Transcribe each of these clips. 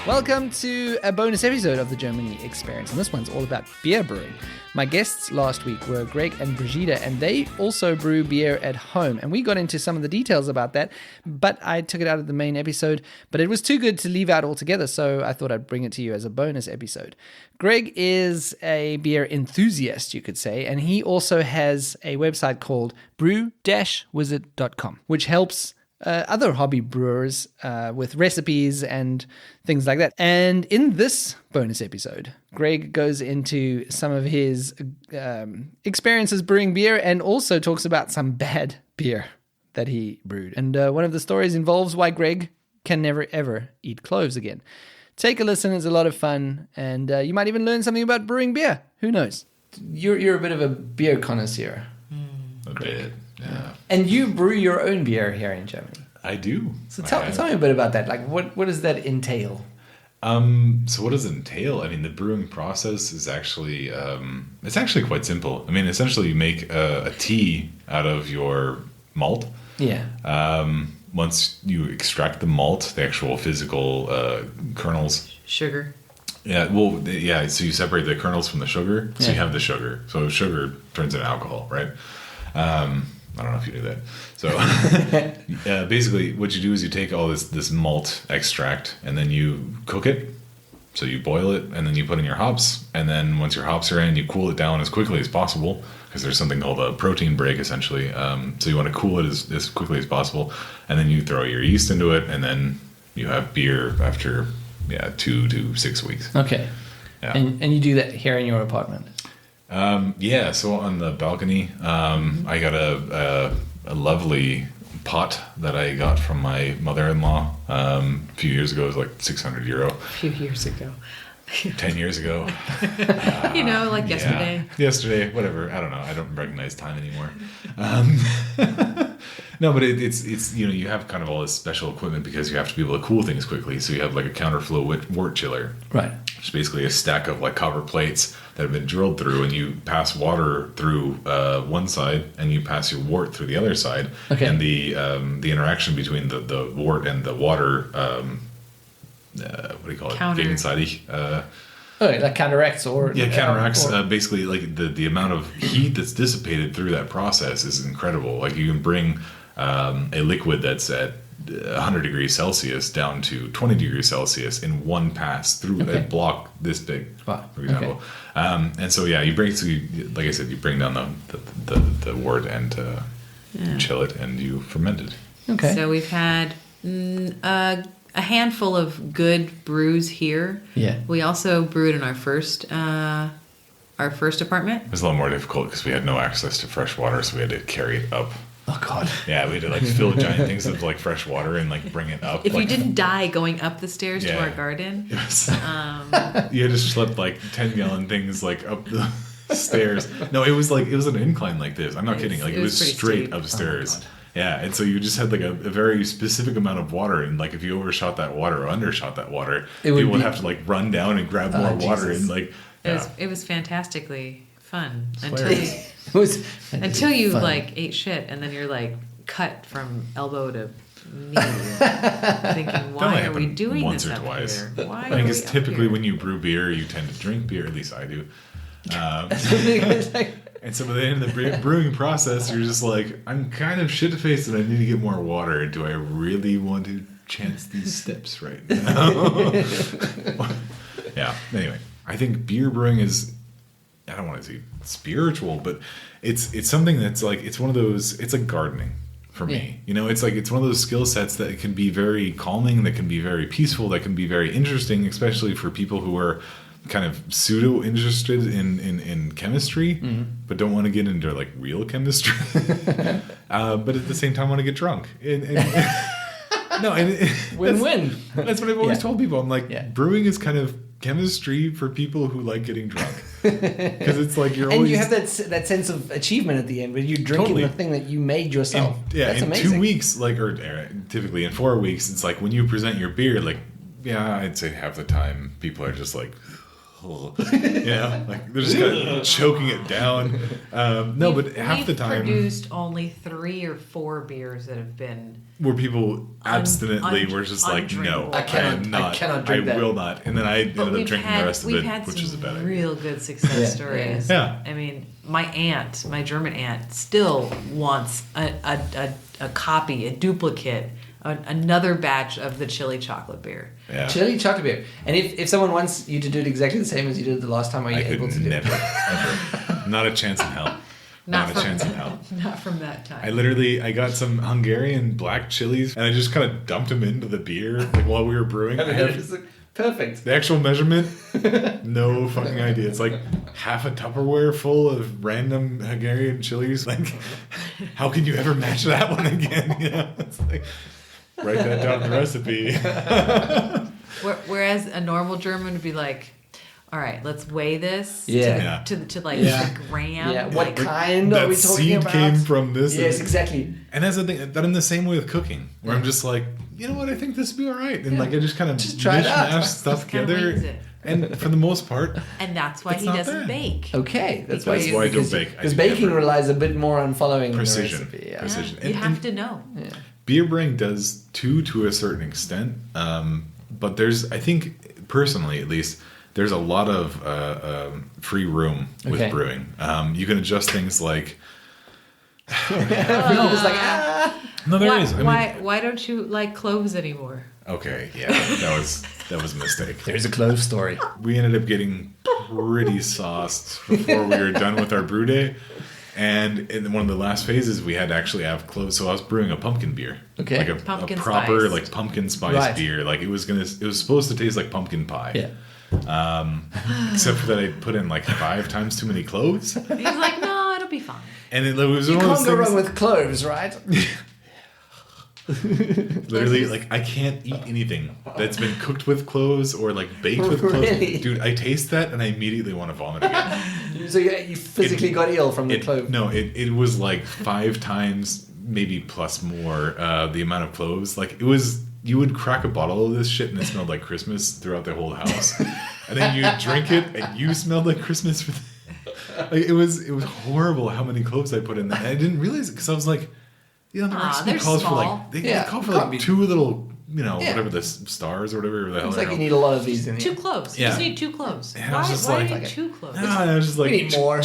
Welcome to a bonus episode of the Germany Experience, and this one's all about beer brewing. My guests last week were Greg and Brigida, and they also brew beer at home, and we got into some of the details about that, but I took it out of the main episode, but it was too good to leave out altogether, so I thought I'd bring it to you as a bonus episode. Greg is a beer enthusiast, you could say, and he also has a website called brew-wizard.com, which helps other hobby brewers with recipes and things like that. And in this bonus episode, Greg goes into some of his experiences brewing beer and also talks about some bad beer that he brewed. And one of the stories involves why Greg can never ever eat cloves again. Take a listen, it's a lot of fun, and you might even learn something about brewing beer. Who knows? You're a bit of a beer connoisseur. A bit, yeah. And you brew your own beer here in Germany. I do. So tell me a bit about that. Like, what does that entail? So what does it entail? I mean, the brewing process is actually, it's actually quite simple. I mean, essentially you make a tea out of your malt. Yeah. Once you extract the malt, the actual physical kernels. Sugar. Yeah, well, yeah, so you separate the kernels from the sugar, so you have the sugar. So sugar turns into alcohol, right? I don't know if you knew that. So basically what you do is you take all this malt extract and then you cook it. So you boil it and then you put in your hops. And then once your hops are in, you cool it down as quickly as possible because there's something called a protein break essentially. So you want to cool it as quickly as possible. And then you throw your yeast into it and then you have beer after 2 to 6 weeks. Okay. Yeah. And you do that here in your apartment? So on the balcony, I got a lovely pot that I got from my mother-in-law a few years ago. It was like €600. A few years ago. 10 years ago. Like yesterday. Yeah, yesterday, whatever. I don't know. I don't recognize time anymore. No, but it's you have kind of all this special equipment because you have to be able to cool things quickly. So you have like a counterflow wort chiller. Right. It's basically a stack of like copper plates that have been drilled through, and you pass water through one side, and you pass your wort through the other side. Okay. And the interaction between the wort and the water, what do you call it? Gegenseitig. That counteracts counteracts. Basically, like the amount of heat that's dissipated through that process is incredible. Like you can bring a liquid that's at 100 degrees Celsius down to 20 degrees Celsius in one pass through a block this big, for example. Okay. And so, you bring, like I said, you bring down the wort and chill it and you ferment it. Okay. So we've had a handful of good brews here. Yeah. We also brewed in our first apartment. It was a lot more difficult because we had no access to fresh water, so we had to carry it up. Oh God! Yeah, we had to like fill giant things of like fresh water and like bring it up. If like, you didn't die going up the stairs to our garden, you had to schlep like 10-gallon things like up the stairs. No, it was an incline like this. I'm not kidding. Like it was straight steep. upstairs. Oh, yeah, and so you just had like a very specific amount of water, and like if you overshot that water or undershot that water, people would have to like run down and grab more water and like. It was fantastically fun until you like ate shit and then you're like cut from elbow to knee thinking why are we doing once this or up twice here? Why I guess typically when you brew beer you tend to drink beer, at least I do, and so by the end of the brewing process you're just like, I'm kind of shit-faced and I need to get more water. Do I really want to chance these steps right now? Yeah, anyway, I think beer brewing is, I don't want to say spiritual, but it's something that's like, it's one of those, it's like gardening for me. It's like, it's one of those skill sets that can be very calming, that can be very peaceful, that can be very interesting, especially for people who are kind of pseudo interested in chemistry, but don't want to get into like real chemistry, but at the same time want to get drunk. Win-win. That's what I've always told people. I'm like, brewing is kind of chemistry for people who like getting drunk, because it's like you're always, and you have that sense of achievement at the end when you're drinking the thing that you made yourself. That's in amazing. 2 weeks, like, or typically in 4 weeks, it's like when you present your beer, like, I'd say half the time people are just like, like they're just kind of choking it down. No, but half the time produced only 3 or 4 beers that have been where people abstinently were just like, no, undrinkable. I cannot drink that. will not. And then I ended up drinking the rest of it, which is a bad idea. Real good success stories. Yeah. I mean, my German aunt, still wants a copy, a duplicate, another batch of the chili chocolate beer. Yeah. Chili chocolate beer. And if someone wants you to do it exactly the same as you did the last time, are you able to do it? Ever. Not a chance in hell. Not a chance in hell. Not from that time. I got some Hungarian black chilies and I just kind of dumped them into the beer like while we were brewing. Perfect. The actual measurement, no fucking idea. It's like half a Tupperware full of random Hungarian chilies. Like, how can you ever match that one again? It's like, write that down in the recipe. Whereas a normal German would be like, all right, let's weigh this to the gram. Yeah, what like, kind are we talking seed about? came from this. Yes, exactly. And that's the thing, that I'm the same way with cooking, where I'm just like, you know what, I think this would be all right. And like, I just kind of try it out. mishmash stuff kinda wings together. it. And for the most part, And that's why It's he not doesn't bad. bake. Okay, that's why I don't bake. I Because do baking never. relies a bit more on following Precision. the recipe. Yeah. Precision. You have to know. beer brewing does too, to a certain extent. But there's, I think, personally at least, there's a lot of free room with Okay. brewing. You can adjust things like. Everyone's like, ah. No, there is. Why don't you like cloves anymore? Okay, yeah, that was a mistake. There's a clove story. We ended up getting pretty sauced before we were done with our brew day. And in one of the last phases, we had to actually have cloves. So I was brewing a pumpkin beer, Okay. like a Pumpkin proper spiced. like pumpkin spice Right. beer. Like it was supposed to taste like pumpkin pie. Yeah. Except for that, I put in like 5 times too many cloves, And he's like, no, it'll be fine. and it was You one of can't those go things. wrong with cloves, right? Literally, like I can't eat anything that's been cooked with cloves or like baked with cloves. Really? Dude, I taste that and I immediately want to vomit again. So you physically got ill from the clove. No, it was like 5 times, maybe plus more, the amount of cloves. Like it was, you would crack a bottle of this shit and it smelled like Christmas throughout the whole house. And then you drink it and you smelled like Christmas. Like it was horrible how many cloves I put in there. And I didn't realize it because I was like, the recipe they're calls for small. like, they Yeah, call for can't like be- 2 little, Yeah. whatever the stars or whatever the hell It's they're like you called. need a lot of these in 2 here. cloves. Yeah. You just need 2 cloves. And I was just why like- do you need 2 cloves? No, I was just like, We need more.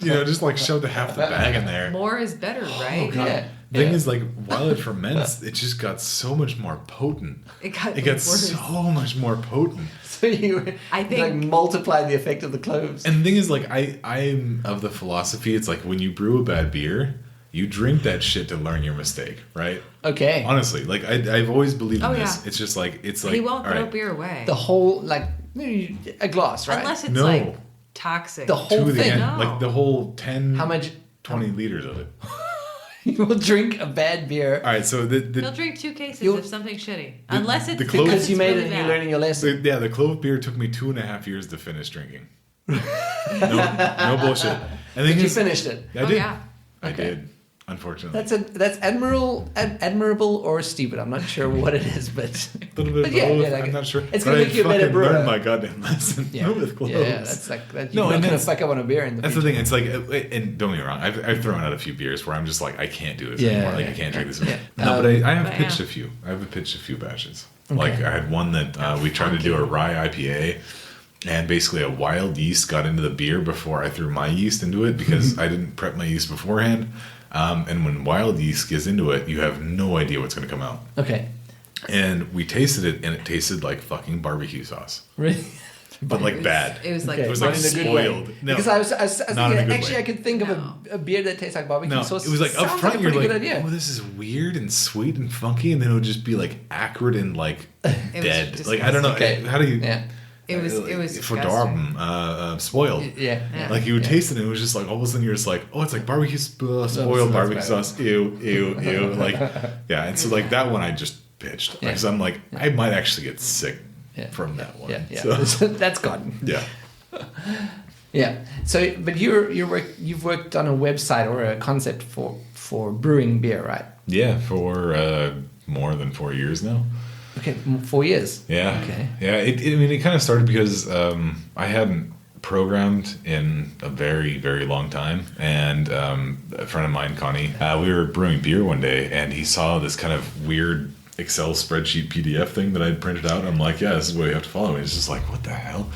just like shoved half the bag in there. More is better, right? Yeah. Thing is, like, while it ferments, it just got so much more potent. It got so much more potent. So you I think- like multiply the effect of the cloves. And the thing is, like, I'm of the philosophy, it's like when you brew a bad beer, you drink that shit to learn your mistake, right? Okay. Honestly, like, I've always believed in Oh, this. yeah. It's just like, it's like, He won't all throw right, beer away. The whole a glass, right? Unless it's No. like toxic. The whole to the thing. end, No. like the whole 10, How much 20 liters of it. you will drink a bad beer All right, so He'll drink 2 cases You'll- of something shitty. Unless it's the clove- because you made really it and bad. you're learning your lesson. the clove beer took me 2.5 years to finish drinking. No bullshit. And then But you finished it. I Oh, did. yeah. I Okay. did. Unfortunately. That's admirable or stupid. I'm not sure what it is, but A little bit But of yeah, both. yeah, like, I'm not sure. it's But gonna I make you a better fucking brewer. learned my goddamn lesson yeah, with cloves. yeah, that's like that. No, You're and not gonna that's- fuck up on a beer in the That's the future. thing. It's like, and don't get me wrong. I've thrown out a few beers where I'm just like, I can't do this Yeah, anymore. Like yeah, I can't drink this. yeah. No, but I have But pitched yeah. a few. I've pitched a few batches. Okay. Like I had one that we tried to do a rye IPA, and basically a wild yeast got into the beer before I threw my yeast into it because I didn't prep my yeast beforehand. And when wild yeast gets into it, you have no idea what's going to come out. Okay. And we tasted it, and it tasted like fucking barbecue sauce, Really? but like bad. It was like Okay. It was like Not in a good way. spoiled. No, Because I was Not in a thinking, good actually, way. I could think of a beer that tastes like barbecue no, sauce. it was like up Sounds front. a You're pretty like, good idea. oh, this is weird and sweet and funky, and then it would just be like acrid and like was dead. Like I don't know. Okay. How do you? Yeah. It was for disgusting. spoiled. Yeah. Yeah. Like you would taste it, and it was just like all of a sudden you're just like, oh, it's like barbecue spoiled that's barbecue bad. sauce. Ew, ew, ew. Like, yeah. And so like that one I just pitched Yeah. because I'm like I might actually get sick Yeah. from that one. Yeah. Yeah. So, That's gone. yeah. Yeah. So, but you've worked on a website or a concept for brewing beer, right? Yeah, for more than 4 years now. Okay, 4 years. Yeah. Okay. Yeah. It kind of started because I hadn't programmed in a very, very long time. And a friend of mine, Connie, we were brewing beer one day, and he saw this kind of weird Excel spreadsheet PDF thing that I'd printed out. I'm like, yeah, this is what you have to follow. And he's just like, what the hell?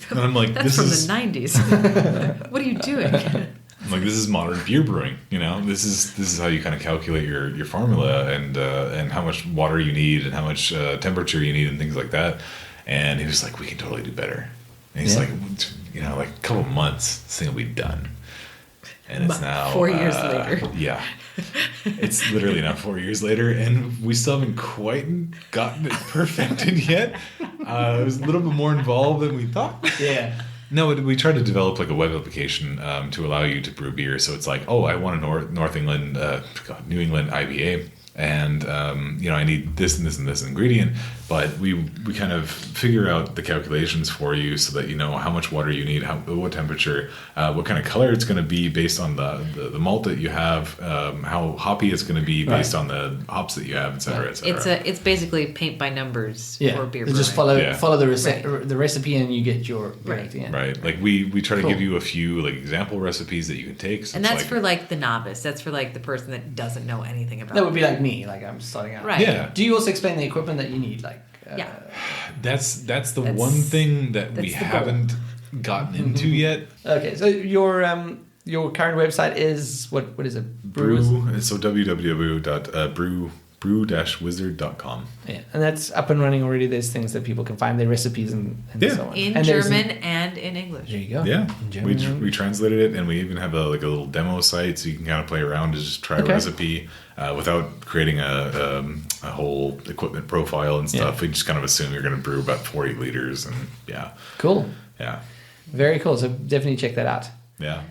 And I'm like, That's from the 90s. What are you doing? I'm like, this is modern beer brewing. This is how you kind of calculate your formula and how much water you need and how much temperature you need and things like that. And he was like, we can totally do better. And he's like, like a couple months, this thing will be done. And it's now 4 years later. Yeah. It's literally now 4 years later, and we still haven't quite gotten it perfected yet. It was a little bit more involved than we thought. Yeah. No, we tried to develop like a web application to allow you to brew beer. So it's like, oh, I want a New England IPA, and I need this and this and this ingredient. But we kind of figure out the calculations for you so that you know how much water you need, what temperature, what kind of color it's going to be based on the malt that you have, how hoppy it's going to be based on the hops that you have, et cetera, et cetera. It's basically paint by numbers for beer brewing. Just follow the recipe and you get your right. Right. Like we try to give you a few like example recipes that you can take. So and that's for like the novice. That's for like the person that doesn't know anything about. That would be like me. Like I'm starting out. Right. Yeah. Do you also explain the equipment that you need? Like. That's the one thing that we haven't gotten into yet. Okay, so your current website is what is it? Brew. So www.brew-wizard.com. Yeah, and that's up and running already. There's things that people can find, their recipes and so on. In German and in English. There you go. Yeah, we translated it, and we even have a little demo site, so you can kind of play around and just try a recipe without creating a whole equipment profile and stuff. We just kind of assume you're going to brew about 40 liters, and Cool. Yeah. Very cool. So definitely check that out. Yeah.